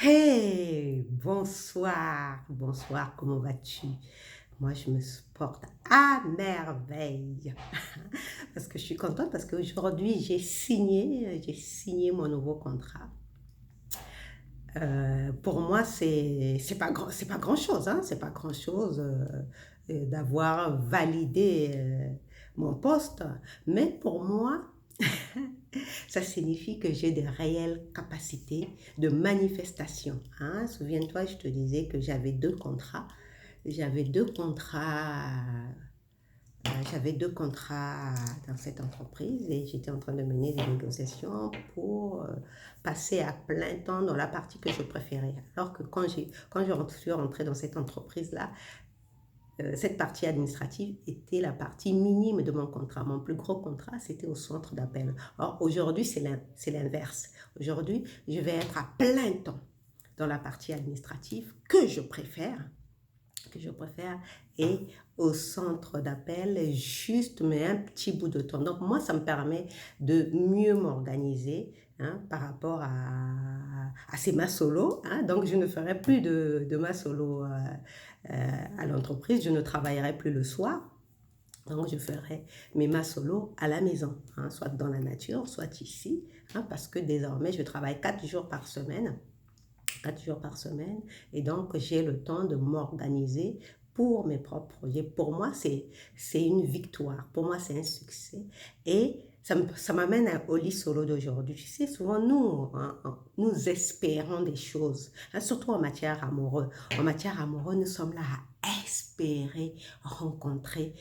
Hey, bonsoir, comment vas-tu? Moi, je me porte à merveille parce que je suis contente parce qu'aujourd'hui, j'ai signé mon nouveau contrat. Pour moi, c'est pas grand-chose, hein, c'est pas grand-chose d'avoir validé mon poste, mais pour moi, ça signifie que j'ai des réelles capacités de manifestation, hein. Souviens-toi, je te disais que j'avais deux contrats. J'avais deux contrats, j'avais deux contrats dans cette entreprise et j'étais en train de mener des négociations pour passer à plein temps dans la partie que je préférais. Alors que quand je suis rentrée dans cette entreprise-là, cette partie administrative était la partie minime de mon contrat. Mon plus gros contrat, c'était au centre d'appel. Or, aujourd'hui, c'est l'inverse. Aujourd'hui, je vais être à plein temps dans la partie administrative que je préfère, et au centre d'appel, juste mais un petit bout de temps. Donc moi, ça me permet de mieux m'organiser, hein, par rapport à ces mas solo, hein. Donc je ne ferai plus de mas solo à l'entreprise, je ne travaillerai plus le soir. Donc, je ferai mes mas solo à la maison, hein, soit dans la nature, soit ici, hein, parce que désormais, je travaille 4 jours par semaine. 4 jours par semaine, et donc j'ai le temps de m'organiser pour mes propres projets. Pour moi, c'est une victoire, pour moi, c'est un succès, et ça m'amène au lit solo d'aujourd'hui. Tu sais, souvent, nous, hein, nous espérons des choses, hein, surtout en matière amoureuse. En matière amoureuse, nous sommes là à espérer rencontrer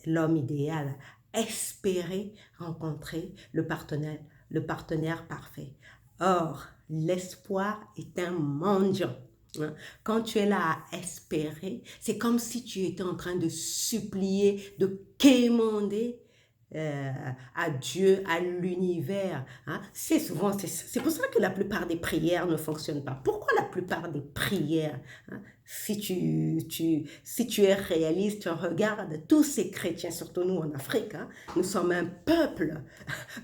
l'homme idéal, espérer rencontrer le partenaire parfait. Or, l'espoir est un mendiant. Quand tu es là à espérer, c'est comme si tu étais en train de supplier, de quémander à Dieu, à l'univers, hein. C'est pour ça que la plupart des prières ne fonctionnent pas. Pourquoi la plupart des prières, hein? Si tu es réaliste, tu regardes tous ces chrétiens, surtout nous en Afrique, hein, nous sommes un peuple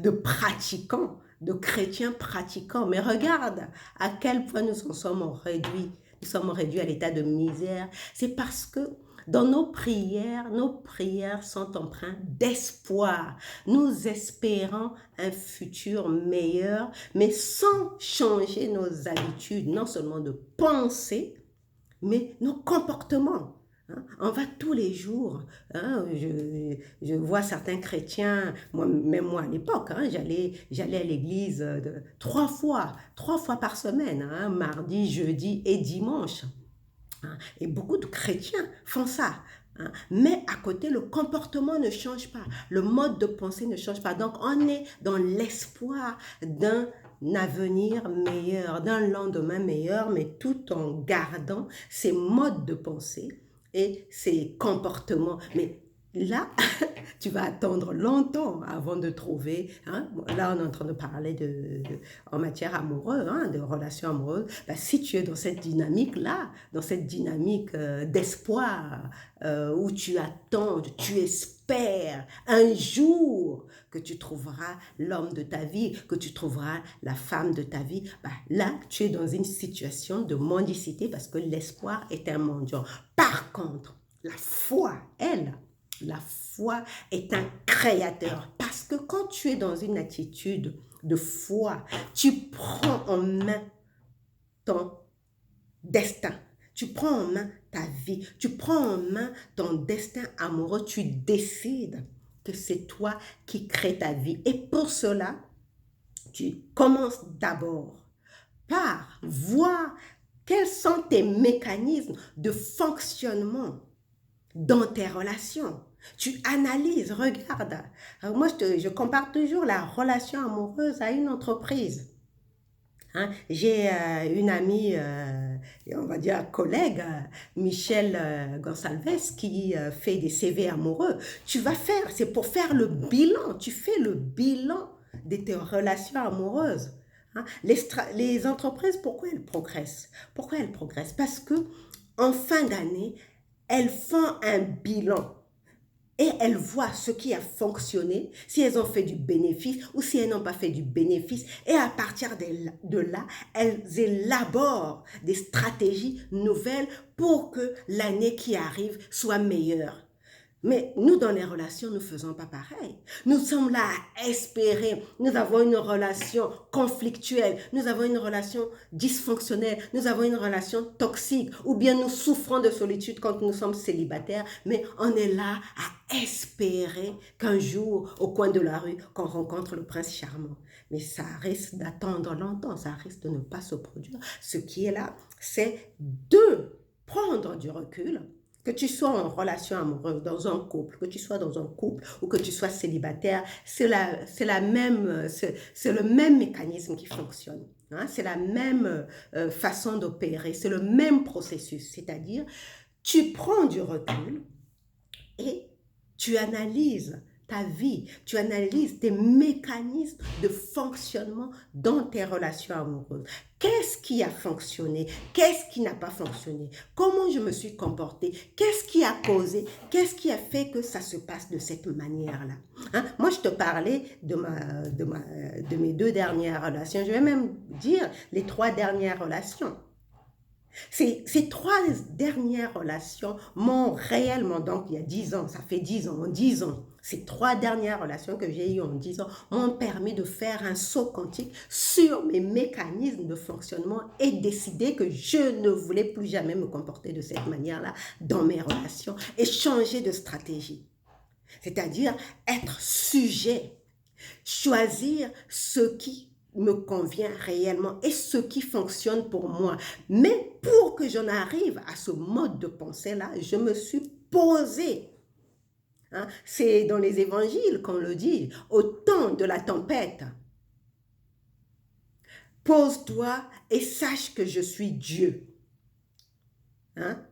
de pratiquants, de chrétiens pratiquants. Mais regarde à quel point nous en sommes réduits. Nous sommes réduits à l'état de misère. C'est parce que dans nos prières sont empreintes d'espoir. Nous espérons un futur meilleur, mais sans changer nos habitudes, non seulement de penser, mais nos comportements. Hein, on va tous les jours, hein, je vois certains chrétiens, même moi à l'époque, hein, j'allais à l'église 3 fois par semaine, hein, mardi, jeudi et dimanche. Hein, et beaucoup de chrétiens font ça. Hein, mais à côté, le comportement ne change pas, le mode de pensée ne change pas. Donc on est dans l'espoir d'un avenir meilleur, d'un lendemain meilleur, mais tout en gardant ces modes de pensée et ces comportements. Mais là, tu vas attendre longtemps avant de trouver, hein. Là, on est en train de parler en matière amoureuse, hein, de relations amoureuses. Ben, si tu es dans cette dynamique-là, dans cette dynamique d'espoir, où tu attends, tu espères un jour que tu trouveras l'homme de ta vie, que tu trouveras la femme de ta vie, ben, là, tu es dans une situation de mendicité parce que l'espoir est un mendiant. Par contre, la foi, la foi est un créateur, parce que quand tu es dans une attitude de foi, tu prends en main ton destin, tu prends en main ta vie, tu prends en main ton destin amoureux, tu décides que c'est toi qui crée ta vie. Et pour cela, tu commences d'abord par voir quels sont tes mécanismes de fonctionnement dans tes relations. Tu analyses, regarde. Moi, je compare toujours la relation amoureuse à une entreprise. Hein? J'ai une amie, on va dire collègue, Michelle Gonsalves, qui fait des CV amoureux. C'est pour faire le bilan. Tu fais le bilan de tes relations amoureuses. Hein? Les entreprises, pourquoi elles progressent? Pourquoi elles progressent? Parce que en fin d'année, elles font un bilan. et elles voient ce qui a fonctionné, si elles ont fait du bénéfice ou si elles n'ont pas fait du bénéfice. Et à partir de là, elles élaborent des stratégies nouvelles pour que l'année qui arrive soit meilleure. Mais nous, dans les relations, nous ne faisons pas pareil. Nous sommes là à espérer. Nous avons une relation conflictuelle. Nous avons une relation dysfonctionnelle. Nous avons une relation toxique. Ou bien nous souffrons de solitude quand nous sommes célibataires. Mais on est là à espérer qu'un jour, au coin de la rue, qu'on rencontre le prince charmant. Mais ça risque d'attendre longtemps. Ça risque de ne pas se produire. Ce qui est là, c'est de prendre du recul. Que tu sois en relation amoureuse, dans un couple, que tu sois dans un couple ou que tu sois célibataire, c'est le même mécanisme qui fonctionne. Hein? C'est la même façon d'opérer, c'est le même processus. C'est-à-dire, tu prends du recul et tu analyses ta vie, tu analyses tes mécanismes de fonctionnement dans tes relations amoureuses. Qu'est-ce qui a fonctionné? Qu'est-ce qui n'a pas fonctionné? Comment je me suis comportée? Qu'est-ce qui a causé? Qu'est-ce qui a fait que ça se passe de cette manière-là? Hein? Moi, je te parlais de mes 2 dernières relations. Je vais même dire les 3 dernières relations. Ces 3 dernières relations m'ont réellement, donc il y a 10 ans, ça fait 10 ans, en 10 ans, ces 3 dernières relations que j'ai eues en 10 ans m'ont permis de faire un saut quantique sur mes mécanismes de fonctionnement et décider que je ne voulais plus jamais me comporter de cette manière-là dans mes relations et changer de stratégie. C'est-à-dire être sujet, choisir ce qui me convient réellement et ce qui fonctionne pour moi. Mais pour que j'en arrive à ce mode de pensée-là, je me suis posée. Hein? C'est dans les évangiles qu'on le dit, au temps de la tempête. Pose-toi et sache que je suis Dieu. Hein?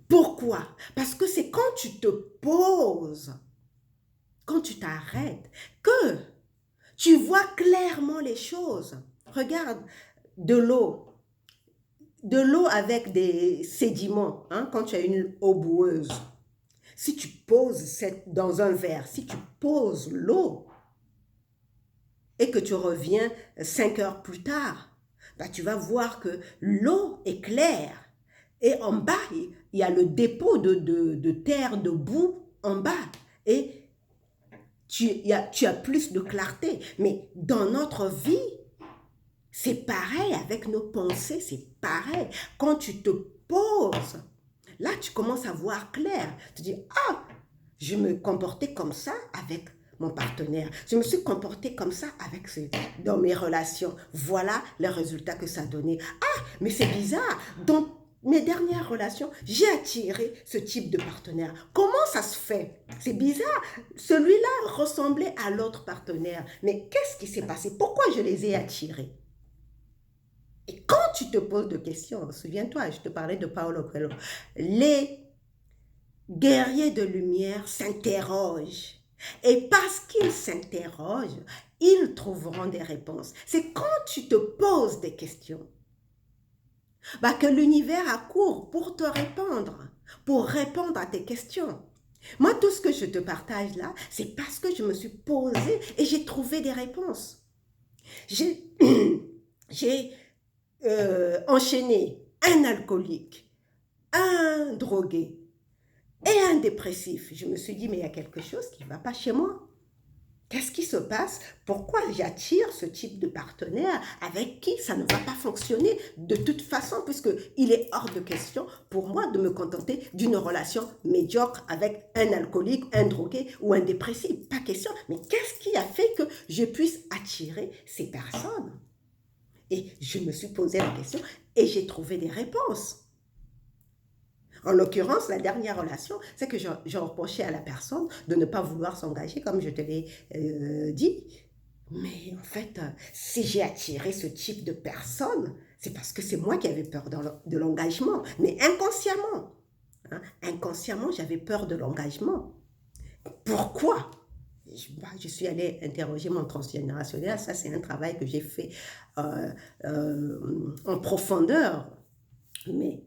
Pourquoi? Parce que c'est quand tu te poses, quand tu t'arrêtes, que tu vois clairement les choses. Regarde de l'eau avec des sédiments, hein, quand tu as une eau boueuse. Si tu poses dans un verre, si tu poses l'eau et que tu reviens 5 heures plus tard, bah, tu vas voir que l'eau est claire. Et en bas, il y a le dépôt de terre, de boue en bas. Et tu as plus de clarté. Mais dans notre vie, c'est pareil avec nos pensées, c'est pareil. Quand tu te poses, là, tu commences à voir clair. Tu dis, ah, je me comportais comme ça avec mon partenaire. Je me suis comportée comme ça dans mes relations. Voilà les résultats que ça a donné. Ah, mais c'est bizarre. Dans mes dernières relations, j'ai attiré ce type de partenaire. Comment ça se fait? C'est bizarre. Celui-là ressemblait à l'autre partenaire. Mais qu'est-ce qui s'est passé? Pourquoi je les ai attirés? Et quand tu te poses des questions, souviens-toi, je te parlais de Paulo Coelho, les guerriers de lumière s'interrogent. Et parce qu'ils s'interrogent, ils trouveront des réponses. C'est quand tu te poses des questions que l'univers accourt pour te répondre, pour répondre à tes questions. Moi, tout ce que je te partage là, c'est parce que je me suis posée et j'ai trouvé des réponses. J'ai enchaîné un alcoolique, un drogué et un dépressif. Je me suis dit, mais il y a quelque chose qui ne va pas chez moi. Qu'est-ce qui se passe? Pourquoi j'attire ce type de partenaire avec qui ça ne va pas fonctionner de toute façon, puisqu'il est hors de question pour moi de me contenter d'une relation médiocre avec un alcoolique, un drogué ou un dépressif. Pas question. Mais qu'est-ce qui a fait que je puisse attirer ces personnes? Et je me suis posé la question et j'ai trouvé des réponses. En l'occurrence, la dernière relation, c'est que je reprochais à la personne de ne pas vouloir s'engager, comme je te l'ai dit. Mais en fait, si j'ai attiré ce type de personne, c'est parce que c'est moi qui avais peur de l'engagement. Mais inconsciemment, hein, inconsciemment, j'avais peur de l'engagement. Pourquoi? Je suis allée interroger mon transgénérationnel. Ça, c'est un travail que j'ai fait en profondeur. Mais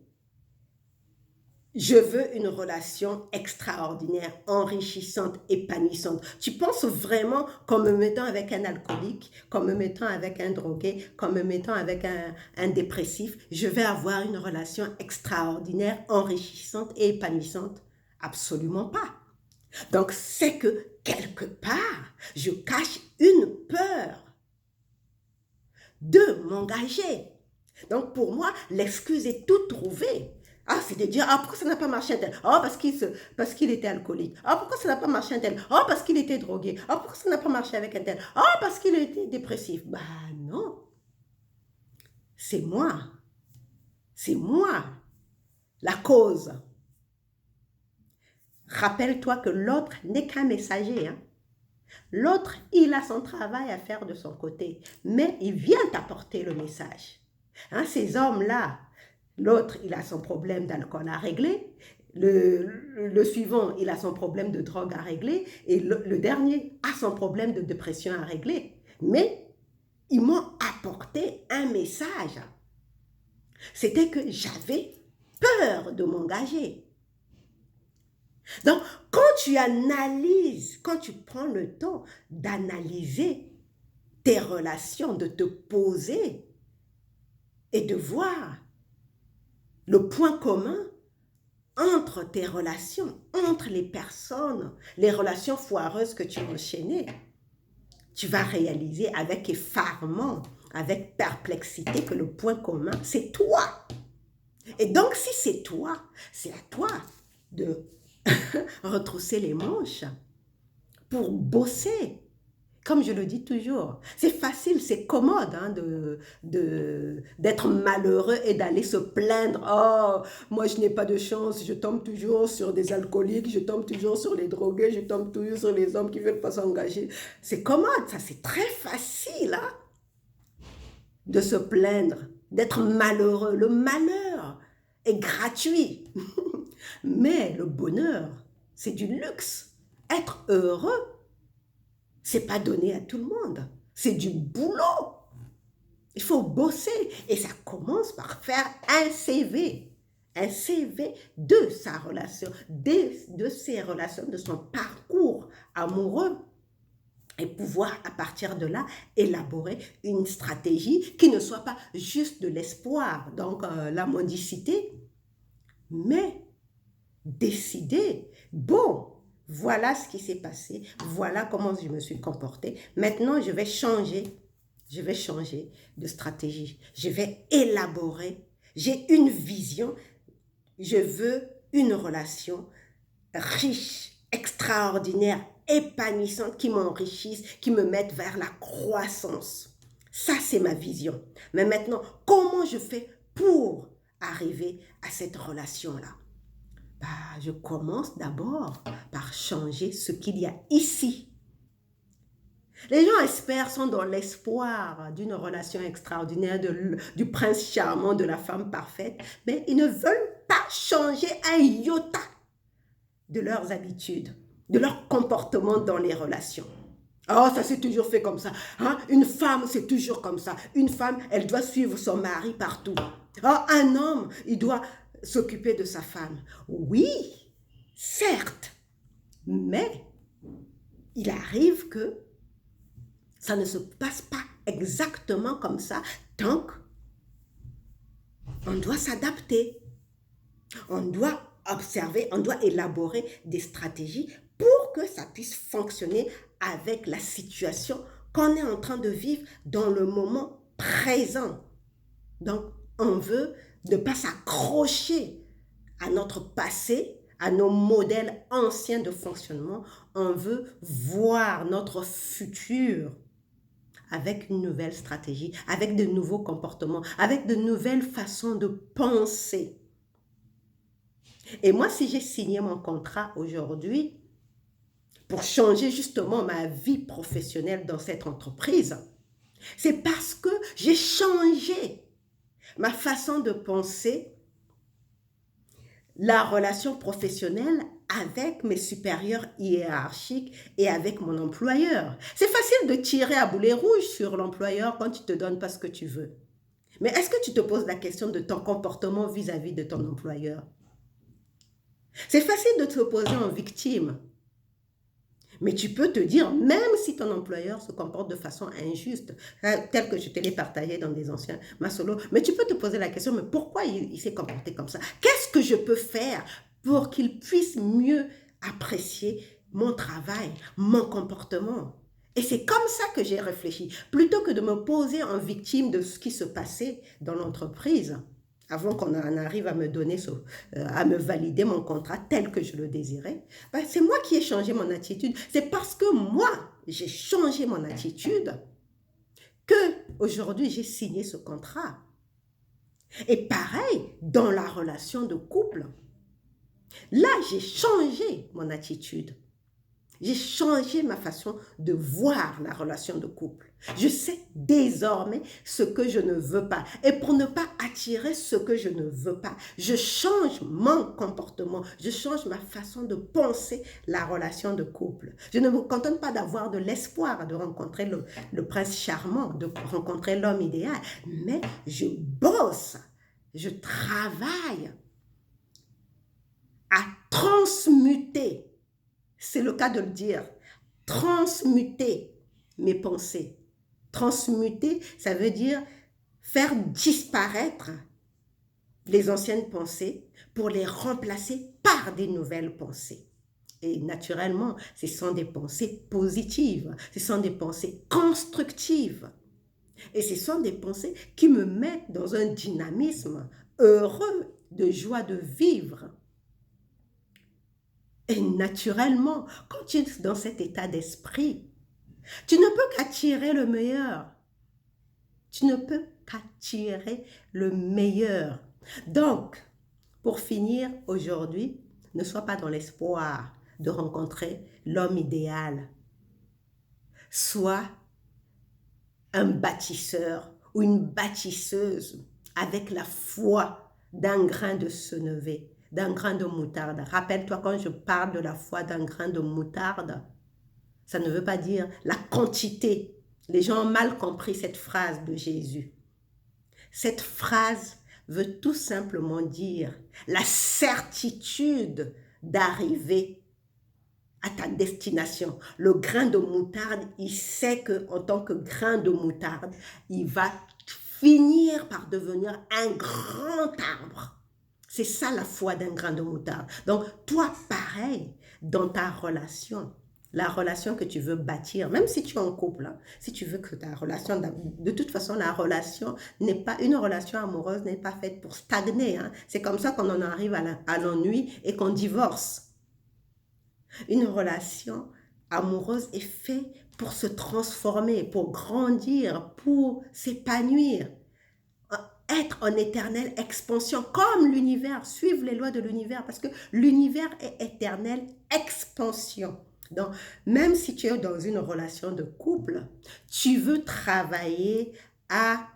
Je veux une relation extraordinaire, enrichissante, épanouissante. Tu penses vraiment qu'en me mettant avec un alcoolique, qu'en me mettant avec un drogué, qu'en me mettant avec un dépressif, je vais avoir une relation extraordinaire, enrichissante et épanouissante? Absolument pas. Donc, c'est que quelque part, je cache une peur de m'engager. Donc, pour moi, l'excuse est toute trouvée. Ah, c'est de dire, ah, pourquoi ça n'a pas marché un tel? Oh, parce qu'il était alcoolique. Ah, pourquoi ça n'a pas marché un tel? Oh, parce qu'il était drogué. Ah, pourquoi ça n'a pas marché avec un tel? Oh, parce qu'il était dépressif. Bah non, c'est moi. C'est moi la cause. Rappelle-toi que l'autre n'est qu'un messager. Hein. L'autre, il a son travail à faire de son côté, mais il vient t'apporter le message. Hein, ces hommes-là, l'autre, il a son problème d'alcool à régler, le suivant, il a son problème de drogue à régler, et le dernier a son problème de dépression à régler. Mais ils m'ont apporté un message. C'était que j'avais peur de m'engager. Donc, quand tu analyses, quand tu prends le temps d'analyser tes relations, de te poser et de voir le point commun entre tes relations, entre les personnes, les relations foireuses que tu as enchaînées, tu vas réaliser avec effarement, avec perplexité que le point commun, c'est toi. Et donc, si c'est toi, c'est à toi de retrousser les manches pour bosser. Comme je le dis toujours, c'est facile, c'est commode hein, d'être malheureux et d'aller se plaindre. Oh, moi je n'ai pas de chance, je tombe toujours sur des alcooliques, je tombe toujours sur les drogués, je tombe toujours sur les hommes qui ne veulent pas s'engager. C'est commode, ça c'est très facile hein, de se plaindre, d'être malheureux. Le malheur est gratuit, mais le bonheur, c'est du luxe. Être heureux, c'est pas donné à tout le monde. C'est du boulot. Il faut bosser. Et ça commence par faire un CV. Un CV de sa relation, de ses relations, de son parcours amoureux. Et pouvoir, à partir de là, élaborer une stratégie qui ne soit pas juste de l'espoir, donc la mendicité, mais décider, bon, voilà ce qui s'est passé, voilà comment je me suis comportée. Maintenant, je vais changer de stratégie. Je vais élaborer, j'ai une vision, je veux une relation riche, extraordinaire, épanouissante, qui m'enrichisse, qui me mette vers la croissance. Ça, c'est ma vision. Mais maintenant, comment je fais pour arriver à cette relation-là? Bah, je commence d'abord par changer ce qu'il y a ici. Les gens espèrent, sont dans l'espoir d'une relation extraordinaire, du prince charmant, de la femme parfaite, mais ils ne veulent pas changer un iota de leurs habitudes, de leur comportement dans les relations. Oh, ça s'est toujours fait comme ça. Hein? Une femme, c'est toujours comme ça. Une femme, elle doit suivre son mari partout. Oh, un homme, il doit s'occuper de sa femme. Oui, certes, mais il arrive que ça ne se passe pas exactement comme ça, donc on doit s'adapter. On doit observer, on doit élaborer des stratégies pour que ça puisse fonctionner avec la situation qu'on est en train de vivre dans le moment présent. Donc, on veut ne pas s'accrocher à notre passé, à nos modèles anciens de fonctionnement. On veut voir notre futur avec une nouvelle stratégie, avec de nouveaux comportements, avec de nouvelles façons de penser. Et moi, si j'ai signé mon contrat aujourd'hui pour changer justement ma vie professionnelle dans cette entreprise, c'est parce que j'ai changé ma façon de penser, la relation professionnelle avec mes supérieurs hiérarchiques et avec mon employeur. C'est facile de tirer à boulet rouge sur l'employeur quand tu ne te donnes pas ce que tu veux. Mais est-ce que tu te poses la question de ton comportement vis-à-vis de ton employeur? C'est facile de te poser en victime. Mais tu peux te dire, même si ton employeur se comporte de façon injuste, tel que je te l'ai partagé dans des anciens Masolo, mais tu peux te poser la question, mais pourquoi il s'est comporté comme ça? Qu'est-ce que je peux faire pour qu'il puisse mieux apprécier mon travail, mon comportement? Et c'est comme ça que j'ai réfléchi. Plutôt que de me poser en victime de ce qui se passait dans l'entreprise, avant qu'on en arrive à me donner, à me valider mon contrat tel que je le désirais, ben c'est moi qui ai changé mon attitude. C'est parce que moi, j'ai changé mon attitude que aujourd'hui j'ai signé ce contrat. Et pareil, dans la relation de couple, là, j'ai changé mon attitude. J'ai changé ma façon de voir la relation de couple. Je sais désormais ce que je ne veux pas. Et pour ne pas attirer ce que je ne veux pas, je change mon comportement. Je change ma façon de penser la relation de couple. Je ne me contente pas d'avoir de l'espoir de rencontrer le prince charmant, de rencontrer l'homme idéal, mais je bosse, je travaille à transmuter. C'est le cas de le dire. Transmuter mes pensées. Transmuter, ça veut dire faire disparaître les anciennes pensées pour les remplacer par des nouvelles pensées. Et naturellement, ce sont des pensées positives, ce sont des pensées constructives. Et ce sont des pensées qui me mettent dans un dynamisme heureux, de joie de vivre. Et naturellement, quand tu es dans cet état d'esprit, tu ne peux qu'attirer le meilleur. Tu ne peux qu'attirer le meilleur. Donc, pour finir aujourd'hui, ne sois pas dans l'espoir de rencontrer l'homme idéal. Sois un bâtisseur ou une bâtisseuse avec la foi d'un grain de senevé, d'un grain de moutarde. Rappelle-toi, quand je parle de la foi d'un grain de moutarde, ça ne veut pas dire la quantité. Les gens ont mal compris cette phrase de Jésus. Cette phrase veut tout simplement dire la certitude d'arriver à ta destination. Le grain de moutarde, il sait qu'en tant que grain de moutarde, il va finir par devenir un grand arbre. C'est ça la foi d'un grain de moutarde. Donc, toi, pareil, dans ta relation, la relation que tu veux bâtir, même si tu es en couple, hein, si tu veux que ta relation, de toute façon, la relation n'est pas, une relation amoureuse n'est pas faite pour stagner. Hein. C'est comme ça qu'on en arrive à l'ennui et qu'on divorce. Une relation amoureuse est faite pour se transformer, pour grandir, pour s'épanouir, être en éternelle expansion, comme l'univers, suivre les lois de l'univers, parce que l'univers est éternelle expansion. Donc, même si tu es dans une relation de couple, tu veux travailler à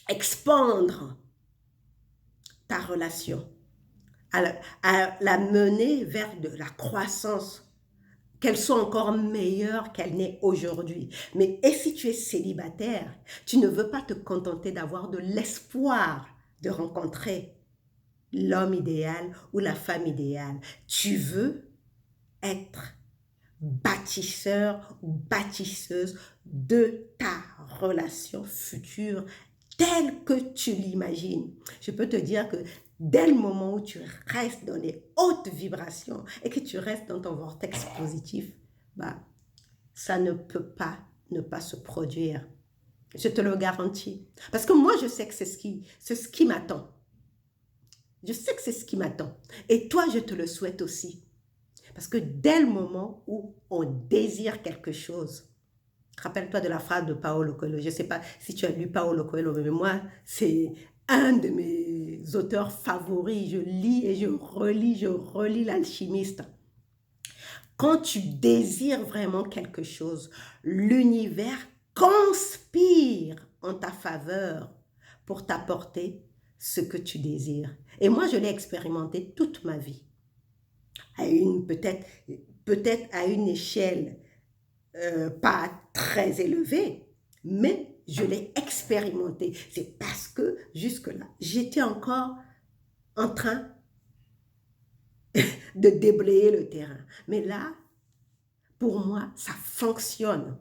expandre ta relation, à la mener vers de la croissance, qu'elle soit encore meilleure qu'elle n'est aujourd'hui. Mais et si tu es célibataire, tu ne veux pas te contenter d'avoir de l'espoir de rencontrer l'homme idéal ou la femme idéale. Tu veux être bâtisseur ou bâtisseuse de ta relation future telle que tu l'imagines. Je peux te dire que dès le moment où tu restes dans les hautes vibrations et que tu restes dans ton vortex positif, bah, ça ne peut pas ne pas se produire. Je te le garantis. Parce que moi, je sais que c'est ce qui m'attend. Je sais que c'est ce qui m'attend. Et toi, je te le souhaite aussi. Parce que dès le moment où on désire quelque chose, rappelle-toi de la phrase de Paulo Coelho. Je ne sais pas si tu as lu Paulo Coelho, mais moi, c'est un de mes auteurs favoris. Je lis et je relis L'Alchimiste. Quand tu désires vraiment quelque chose, l'univers conspire en ta faveur pour t'apporter ce que tu désires. Et moi, je l'ai expérimenté toute ma vie. Peut-être à une échelle pas très élevée, mais je l'ai expérimenté. C'est parce que jusque-là, j'étais encore en train de déblayer le terrain. Mais là, pour moi, ça fonctionne.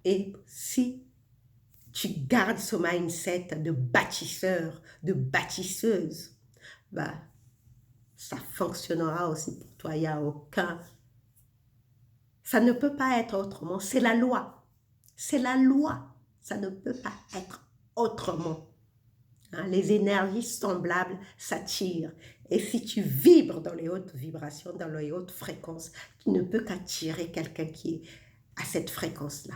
Et si tu gardes ce mindset de bâtisseur, de bâtisseuse, bah, ça fonctionnera aussi pour toi. Il n'y a aucun... Ça ne peut pas être autrement. C'est la loi. C'est la loi. Ça ne peut pas être autrement. Hein, les énergies semblables s'attirent. Et si tu vibres dans les hautes vibrations, dans les hautes fréquences, tu ne peux qu'attirer quelqu'un qui est à cette fréquence-là.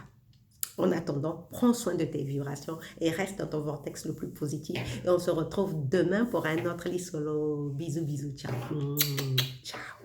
En attendant, prends soin de tes vibrations et reste dans ton vortex le plus positif. Et on se retrouve demain pour un autre lit solo. Bisous, bisous, ciao. Ciao.